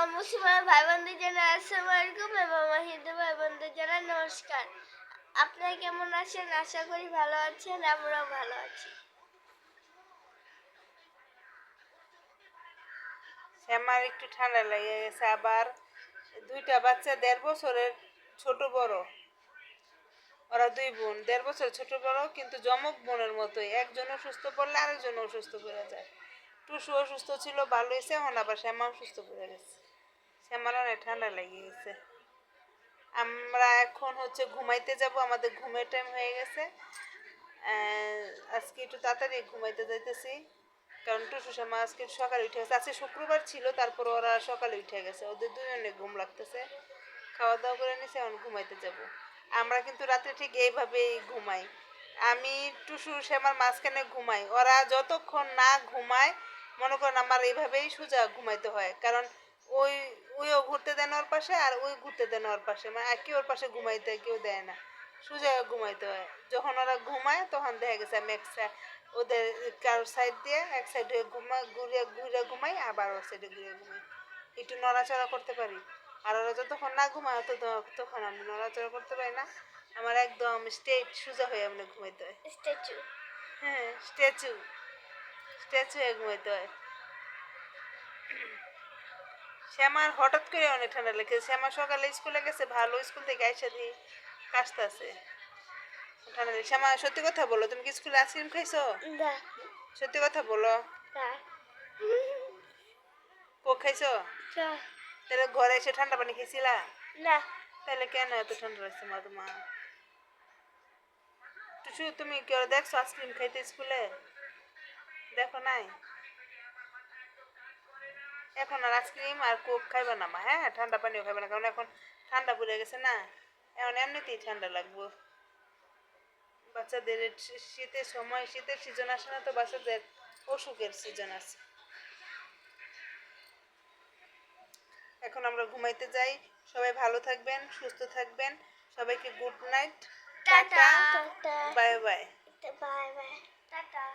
আমার মুসলমান ভাই বোনদের জানাই আসসালামু আলাইকুম এবং আমার হিন্দু ভাই বোনদের জানাই নমস্কার। আপনারা কেমন আছেন? আশা করি ভালো আছেন, আমরাও ভালো আছি। শ্যামার একটু ঠান্ডা লেগে গেছে, আবার দুইটা বাচ্চা 1.5 বছরের ছোট বড়, ওরা দুই বোন 1.5 বছর ছোট বড়, কিন্তু যমক বোনের মতোই, একজন অসুস্থ পড়লে আরেকজন অসুস্থ পড়ে যায়। টুসু অসুস্থ ছিল, ভালো হয়েছে, এখন আবার শ্যামা অসুস্থ পড়ে গেছে। শ্যামার অনেক ঠান্ডা লেগে গেছে। আমরা এখন ঘুমাইতে যাব, আমাদের ঘুমের টাইম হয়ে গেছে। আজকে একটু তাড়াতাড়ি ঘুমাইতে যাইতেছি, কারণ টুসু শ্যামা আজকে সকালে উঠে গেছে। আজকে শুক্রবার ছিল, তারপর ওরা সকালে উঠে গেছে, ওদের দুজনে ঘুম লাগতেছে। খাওয়া দাওয়া করে নিছে, এখন ঘুমাইতে যাব। আমরা কিন্তু রাতে ঠিক এইভাবেই ঘুমাই। আমি টুসু শ্যামার মাঝখানে ঘুমাই, ওরা যতক্ষণ না ঘুমায়, মনে করেন আমার এইভাবেই সোজা ঘুমাইতে হয়, কারণ ওই ওইও ঘুরতে দেন ওর পাশে, আর ওই ঘুরতে দেন ওর পাশে, মানে কেউ ওর পাশে ঘুমাইতে কেউ দেয় না, সোজা ঘুমাইতে হয়। যখন ওরা ঘুমায় তখন দেখা গেছে আমি ওদের কারোর সাইড দিয়ে এক সাইড হয়ে ঘুরে ঘুরে ঘুমাই, আবার ওর সাইডে ঘুরে ঘুমাই, একটু নড়াচড়া করতে পারি। আর ওরা যতক্ষণ না ঘুমায় তখন আমি নড়াচড়া করতে পারি না, আমার একদম স্ট্রেট সোজা হয়ে এমনি ঘুমাইতে হয়। স্ট্যাচু। হ্যাঁ, স্ট্যাচু স্ট্যাচু হয়ে ঘুমাইতে হয়। শ্যামার হঠাৎ করে অনেক ঠান্ডা লেগেছে। শ্যামা সকালে স্কুলে গেছে, ভালো, স্কুল থেকে আইসা দিয়ে কাশতেছে, ঠান্ডা লেগে। শ্যামা সত্যি কথা বলো, তুমি কি স্কুলে আইসক্রিম খাইছো? না। সত্যি কথা বলো, না। কোক খাইছো? না। তাহলে ঘরে এসে ঠান্ডা পানি খেয়েছিলা? না। তাহলে কেন এত ঠান্ডা লাগছে মা তোমার? টুসু, তুমি কি ওরা দেখছো আইসক্রিম খাইতে স্কুলে? দেখো নাই? এখন আর আইসক্রিম আর কোক খাইবা না মা, হ্যাঁ? ঠান্ডা পানিও খাইবা না, কারণ এখন ঠান্ডা পড়ে গেছে না, এখন এমনিতেই ঠান্ডা লাগবো। বাচ্চাদের শীতের সময়, শীতের সিজন আসে না তো, বাচ্চাদের অসুখের সিজন আছে। এখন আমরা ঘুমাইতে যাই। সবাই ভালো থাকবেন, সুস্থ থাকবেন। সবাইকে good night, tata. Tata, bye bye. Bye bye. Tata.